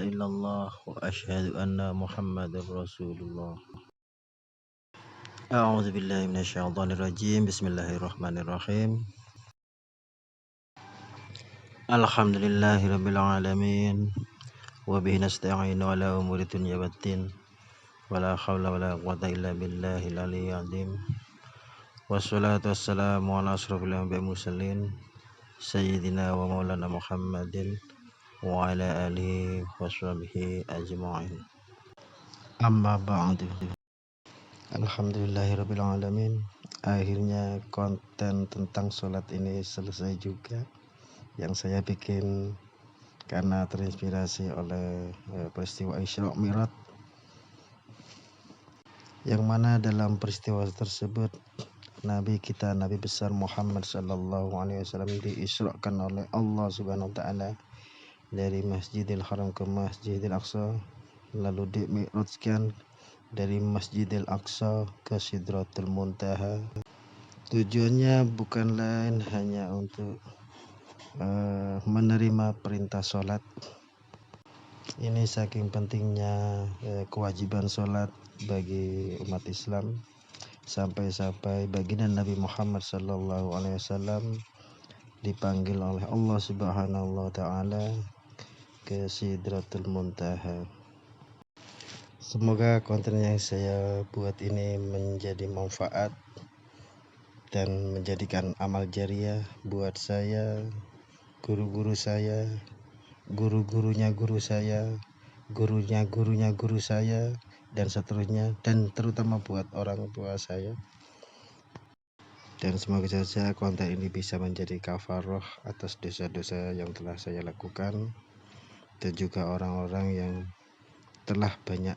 illallah wa asyhadu anna Muhammadar Rasulullah. A'udzu billahi minasyaitonir rajim. Bismillahirrahmanirrahim. Alhamdulillahirabbil alamin. Wa bihi nasta'inu ala umuri dunya waddin. Wala haula wala quwwata illa billahil aliyyil azim. Wassalatu wassalamu ala asrofil anbiya'i mursalin sayyidina wa maulana Muhammadin wa ala alihi washabihi ajma'in. Amma ba'du. Alhamdulillahirabbil alamin. Akhirnya konten tentang sholat ini selesai juga, yang saya bikin karena terinspirasi oleh peristiwa Isra Mi'raj, yang mana dalam peristiwa tersebut Nabi kita, Nabi besar Muhammad sallallahu alaihi wasallam diisrakan oleh Allah Subhanahu wa taala dari Masjidil Haram ke Masjidil Aqsa, lalu dimi'rajkan dari Masjidil Aqsa ke Sidratul Muntaha. Tujuannya bukan lain hanya untuk menerima perintah sholat. Ini saking pentingnya kewajiban sholat bagi umat Islam, sampai-sampai baginda Nabi Muhammad sallallahu alaihi wasallam dipanggil oleh Allah Subhanahu wa taala ke Sidratul Muntaha. Semoga konten yang saya buat ini menjadi manfaat dan menjadikan amal jariah buat saya, guru-guru saya, guru-gurunya guru saya, gurunya gurunya guru saya, dan seterusnya, dan terutama buat orang tua saya. Dan semoga saja konten ini bisa menjadi kafaroh atas dosa-dosa yang telah saya lakukan, dan juga orang-orang yang telah banyak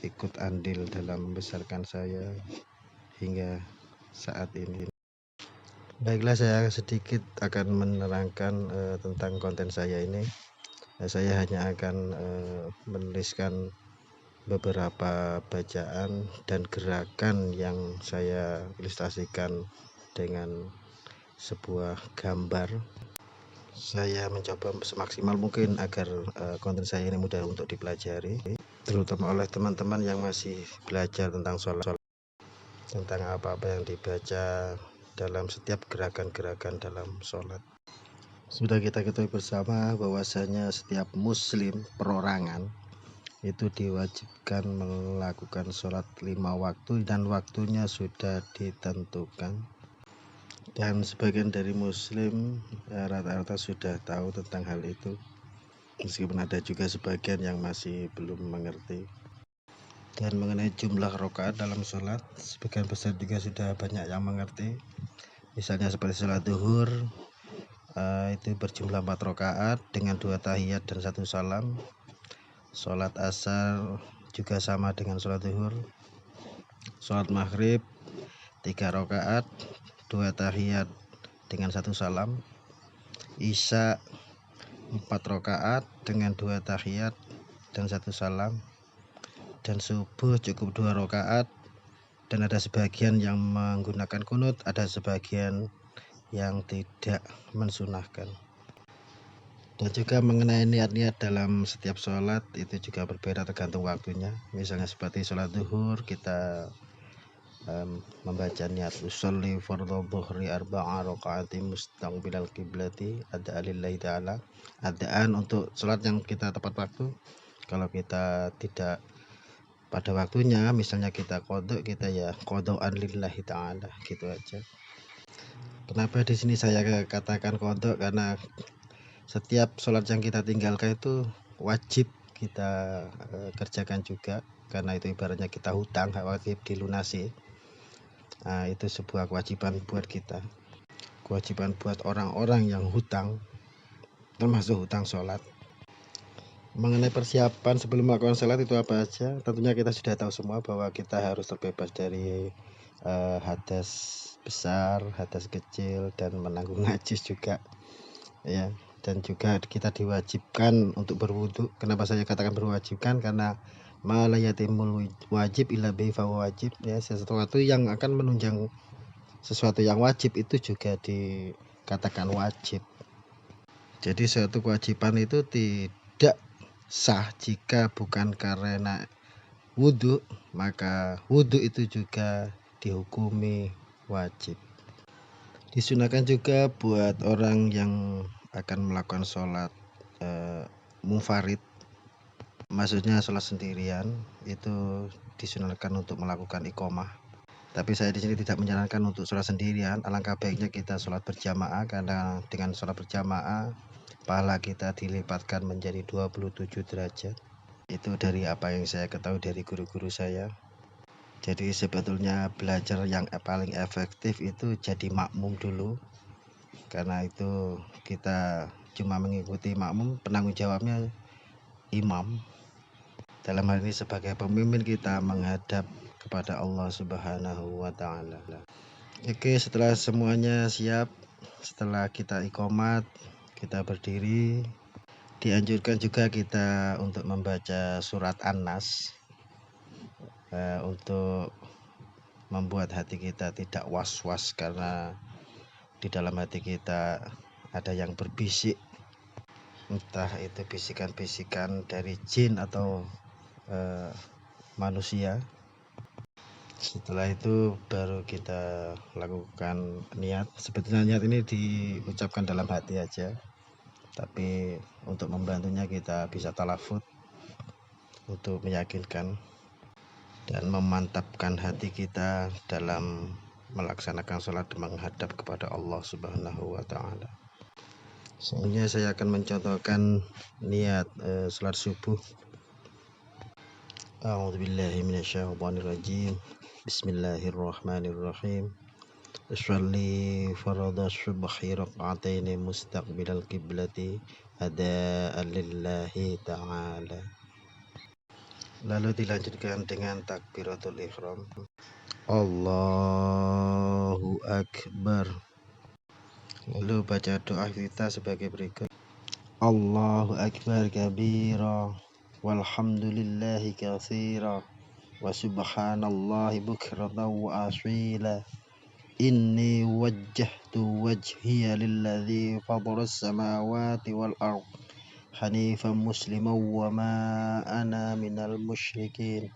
ikut andil dalam membesarkan saya hingga saat ini. Baiklah, saya sedikit akan menerangkan tentang konten saya ini. Saya hanya akan menuliskan beberapa bacaan dan gerakan yang saya ilustrasikan dengan sebuah gambar. Saya mencoba semaksimal mungkin agar konten saya ini mudah untuk dipelajari, terutama oleh teman-teman yang masih belajar tentang sholat, tentang apa-apa yang dibaca dalam setiap gerakan-gerakan dalam sholat. Sudah kita ketahui bersama bahwasanya setiap muslim perorangan itu diwajibkan melakukan sholat 5 waktu, dan waktunya sudah ditentukan. Dan sebagian dari muslim rata-rata sudah tahu tentang hal itu, meskipun ada juga sebagian yang masih belum mengerti. Dan mengenai jumlah rakaat dalam sholat, sebagian besar juga sudah banyak yang mengerti. Misalnya seperti sholat zuhur, itu berjumlah 4 rakaat dengan 2 tahiyat dan 1 salam. Sholat asar juga sama dengan sholat zuhur. Sholat maghrib 3 rakaat, 2 tahiyat dengan 1 salam. Isya 4 rakaat dengan 2 tahiyat dan 1 salam. Dan subuh cukup 2 rakaat, dan ada sebagian yang menggunakan kunut, ada sebagian yang tidak mensunahkan. Dan juga mengenai niat-niat dalam setiap sholat itu juga berbeda tergantung waktunya. Misalnya seperti sholat zuhur, kita membaca niat usolli fardhu dhuhri arba'a raqaati mustaqbilal qiblati adaan lillahi ta'ala, adaan untuk sholat yang kita tepat waktu. Kalau kita tidak pada waktunya, misalnya kita qadha, kita ya qadhaan lillahi ta'ala, gitu aja. Kenapa di sini saya katakan qadha? Karena setiap sholat yang kita tinggalkan itu wajib kita kerjakan juga, karena itu ibaratnya kita hutang, wajib dilunasi. Nah, itu sebuah kewajiban buat kita, kewajiban buat orang-orang yang hutang, termasuk hutang sholat. Mengenai persiapan sebelum melakukan sholat itu apa aja, tentunya kita sudah tahu semua bahwa kita harus terbebas dari hadas besar, hadas kecil, dan menanggung najis juga, ya. Dan juga kita diwajibkan untuk berwudu. Kenapa saya katakan berwajibkan? Karena ma la yatimul wajib illa bi fa wajib, ya. Sesuatu yang akan menunjang sesuatu yang wajib itu juga dikatakan wajib. Jadi suatu kewajiban itu tidak sah jika bukan karena wudhu, maka wudhu itu juga dihukumi wajib. Disunahkan juga buat orang yang akan melakukan sholat munfarid, maksudnya sholat sendirian, itu disunahkan untuk melakukan iqomah. Tapi saya di sini tidak menyarankan untuk sholat sendirian. Alangkah baiknya kita sholat berjamaah, karena dengan sholat berjamaah pahala kita dilipatkan menjadi 27 derajat. Itu dari apa yang saya ketahui dari guru-guru saya. Jadi sebetulnya belajar yang paling efektif itu jadi makmum dulu, karena itu kita cuma mengikuti makmum, penanggung jawabnya imam. Dalam hal ini sebagai pemimpin kita menghadap kepada Allah Subhanahu wa Ta'ala. Oke, setelah semuanya siap, setelah kita iqomat, kita berdiri. Dianjurkan juga kita untuk membaca surat An-Nas, untuk membuat hati kita tidak was-was, karena di dalam hati kita ada yang berbisik, entah itu bisikan-bisikan dari jin atau manusia. Setelah itu baru kita lakukan niat. Sebetulnya niat ini diucapkan dalam hati aja, tapi untuk membantunya kita bisa talafut untuk meyakinkan dan memantapkan hati kita dalam melaksanakan sholat menghadap kepada Allah Subhanahu wa Ta'ala. Selanjutnya saya akan mencontohkan niat sholat subuh. A'udzubillahi minasyaitonirrajim. Bismillahirrahmanirrahim. Usolli farada subhi raka'ataini mustaqbilal qiblati ada'an lillahi ta'ala. Lalu dilanjutkan dengan takbiratul ihram. Allahu Akbar. Lalu baca doa kita sebagai berikut. Allahu Akbar kabira, walhamdulillahi katsira, wa subhanallahi bukratan wa asila. Inni wajjahtu wajhiya lilladzi fataras samawati wal ard hanifan musliman wa ma ana minal musyrikin.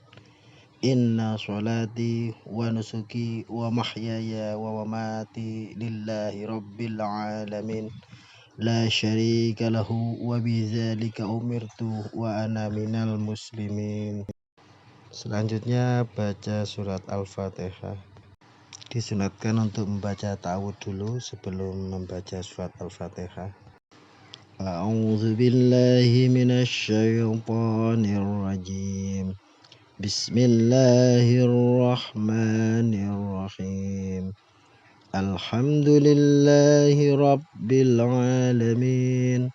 Inna sholati wa nusuki wa mahyaya wa mamati lillahi rabbil alamin la syarika lahu wa bidzalika umirtu wa ana minal muslimin. Selanjutnya baca surat Al-Fatihah. Disunatkan untuk membaca ta'awudz dulu sebelum membaca surat Al-Fatihah. A'udzu billahi minasyaitonir rajim. Bismillahirrahmanirrahim. Alhamdulillahi rabbil alamin.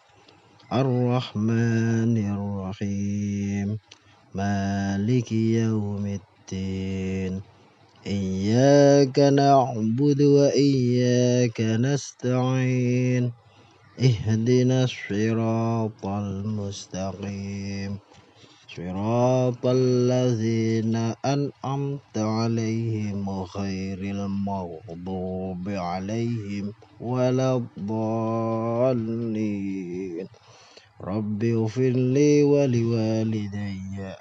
Ar-Rahmanir-Rahim. Maliki yaumiddin. Iyyaka na'budu wa iyyaka nasta'in. Ihdinas siratal mustaqim. Siratal ladzina an'amta 'alaihim ghairil maghdubi 'alaihim waladdallin. Rabbi ufirli wa liwalidayya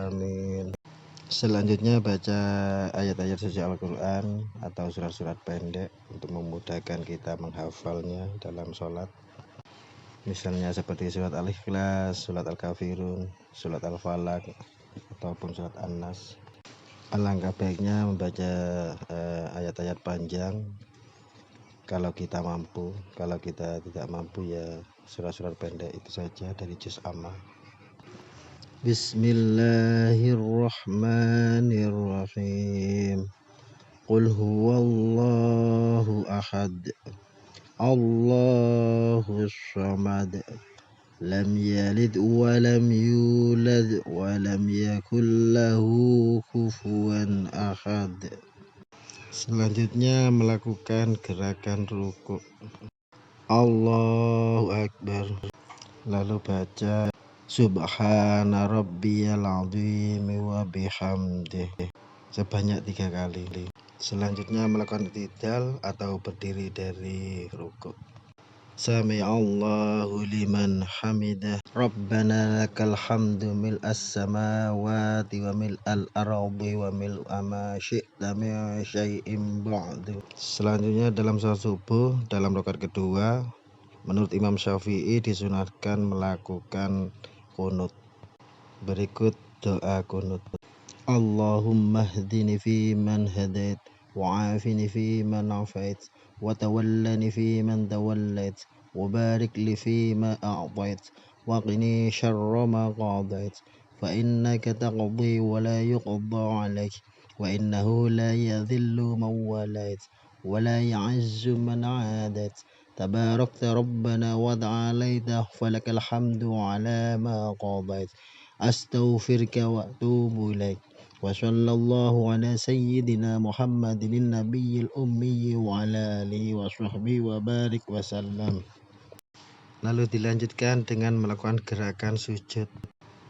amin. Selanjutnya baca ayat-ayat suci Al-Quran atau surat-surat pendek untuk memudahkan kita menghafalnya dalam sholat. Misalnya seperti surat Al-Ikhlas, surat Al-Kafirun, surat Al-Falaq, ataupun surat An-Nas. Alangkah baiknya membaca ayat-ayat panjang kalau kita mampu. Kalau kita tidak mampu, ya surat-surat pendek itu saja dari juz amma. Bismillahirrahmanirrahim. Qul huwallahu ahad, Allahus samad, lam yalid wa lam yulad wa lam yakul lahu kufuwan ahad. Selanjutnya melakukan gerakan rukuk. Allahu Akbar. Lalu baca Subhana rabbiyal azim wa bihamdih sebanyak 3 kali. Selanjutnya melakukan i'tidal atau berdiri dari rukuk. Sami'allahu liman hamidah. Rabbana lakal hamdu mil'as samawati wa mil'al ardi wa mil'a ma syi'ta min syai'in ba'du. Selanjutnya dalam salat subuh dalam rakaat kedua, menurut Imam Syafi'i disunatkan melakukan kunut. Berikut doa kunut. Allahumma hdini fi man hadait, wa'afini fi man afait, wa tawallani fi man tawallait, wa barik li fi ma a'tait, wa qini syarra ma qadait, fa innaka taqdi wa la yuqda alaik, wa innahu la yadhillu man walait, wa la ya'izzu man adait, tabarakta rabbana wa ta'alaita, falakal hamdu ala ma qadait, astaghfiruka wa atubu ilaik. Wa sallallahu ala sayyidina Muhammadin nabiyil ummi wa ala alihi wa sahbihi wa barik wa sallam. Lalu dilanjutkan dengan melakukan gerakan sujud.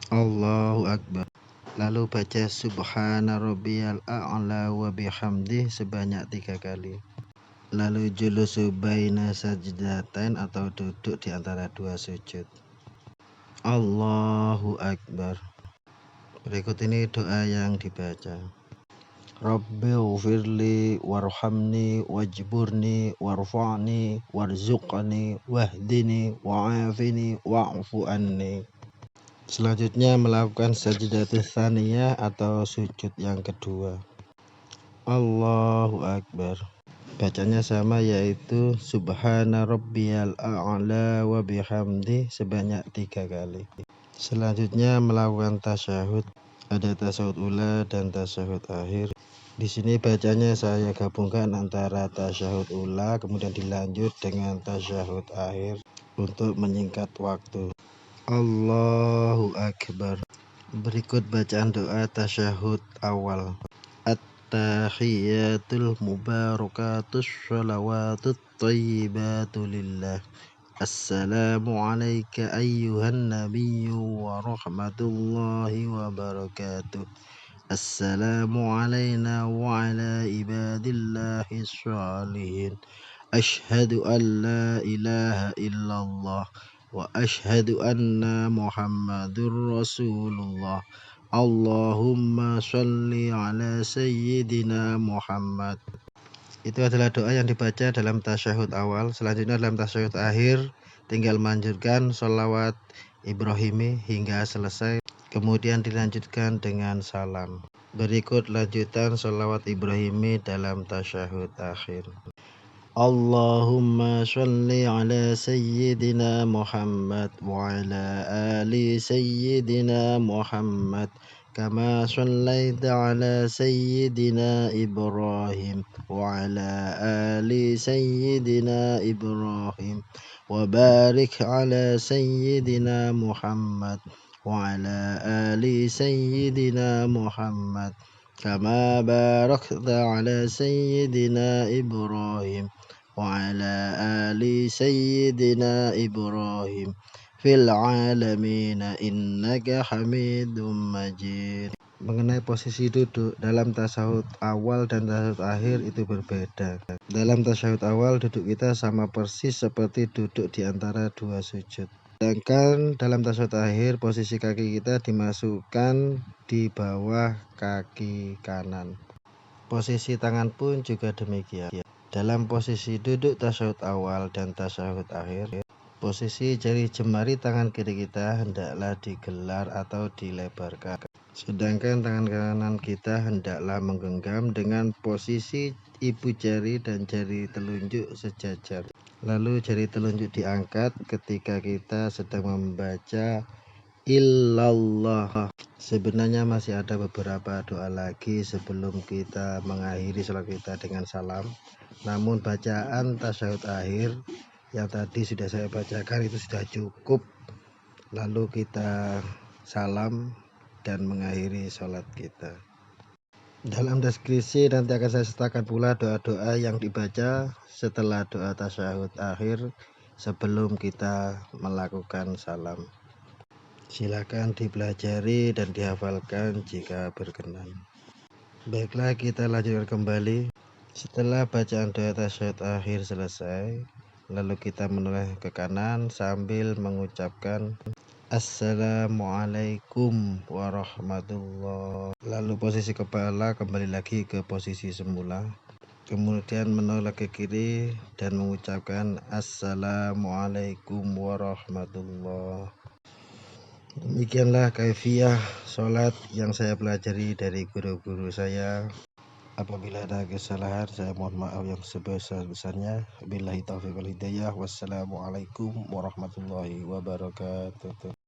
Allahu Akbar. Lalu baca subhana rabbiyal a'la wa bihamdih sebanyak 3 kali. Lalu julusu baina sajdatain atau duduk di antara 2 sujud. Allahu Akbar. Berikut ini doa yang dibaca. Rabbighfirli warhamni wajburni warfa'ni warzuqni wahdini wa'afini wa'fu anni. Selanjutnya melakukan sajdatul tsaniyah atau sujud yang kedua. Allahu Akbar. Bacanya sama, yaitu subhana rabbiyal a'la wa bihamdi sebanyak 3 kali. Selanjutnya melakukan tasyahud. Ada tasyahud ula dan tasyahud akhir. Di sini bacanya saya gabungkan antara tasyahud ula kemudian dilanjut dengan tasyahud akhir untuk menyingkat waktu. Allahu Akbar. Berikut bacaan doa tasyahud awal. At-tahiyyatul mubarakatus sholawatut thayyibatu lillah. Assalamu alayka ayyuhan nabiyyu wa rahmatullahi wa barakatuh. Assalamu alayna wa ala ibadillahi shalihin. Ashhadu an la ilaha illallah wa ashhadu anna muhammadur rasulullah. Allahumma sholli ala sayyidina Muhammad. Itu adalah doa yang dibaca dalam tasyahud awal. Selanjutnya dalam tasyahud akhir tinggal melanjutkan sholawat Ibrahimi hingga selesai, kemudian dilanjutkan dengan salam. Berikut lanjutan sholawat Ibrahimi dalam tasyahud akhir. Allahumma sholli ala sayyidina Muhammad wa ala ali sayyidina Muhammad kama shallaita ala sayyidina Ibrahim wa ala ali sayyidina Ibrahim wa barik ala sayyidina Muhammad wa ala ali sayyidina Muhammad kama barakta ala sayyidina Ibrahim wa ala ali sayyidina Ibrahim fil alamina innaka hamidum majid. Mengenai posisi duduk dalam tasyahud awal dan tasyahud akhir itu berbeda. Dalam tasyahud awal duduk kita sama persis seperti duduk di antara 2 sujud. Sedangkan dalam tasyahud akhir posisi kaki kita dimasukkan di bawah kaki kanan. Posisi tangan pun juga demikian. Dalam posisi duduk tasyahud awal dan tasyahud akhir, posisi jari jemari tangan kiri kita hendaklah digelar atau dilebarkan. Sedangkan tangan kanan kita hendaklah menggenggam dengan posisi ibu jari dan jari telunjuk sejajar. Lalu jari telunjuk diangkat ketika kita sedang membaca illallah. Sebenarnya masih ada beberapa doa lagi sebelum kita mengakhiri sholat kita dengan salam. Namun bacaan tasyahud akhir yang tadi sudah saya bacakan itu sudah cukup. Lalu kita salam dan mengakhiri sholat kita. Dalam deskripsi nanti akan saya sertakan pula doa-doa yang dibaca setelah doa tasyahud akhir sebelum kita melakukan salam. Silakan dipelajari dan dihafalkan jika berkenan. Baiklah, kita lanjutkan kembali. Setelah bacaan doa tasyahud akhir selesai, lalu kita menoleh ke kanan sambil mengucapkan Assalamualaikum warahmatullah. Lalu posisi kepala kembali lagi ke posisi semula. Kemudian menoleh ke kiri dan mengucapkan Assalamualaikum warahmatullah. Demikianlah kaifiah sholat yang saya pelajari dari guru-guru saya. Apabila ada kesalahan, saya mohon maaf yang sebesar-besarnya. Billahi taufiq wal hidayah. Wassalamualaikum warahmatullahi wabarakatuh.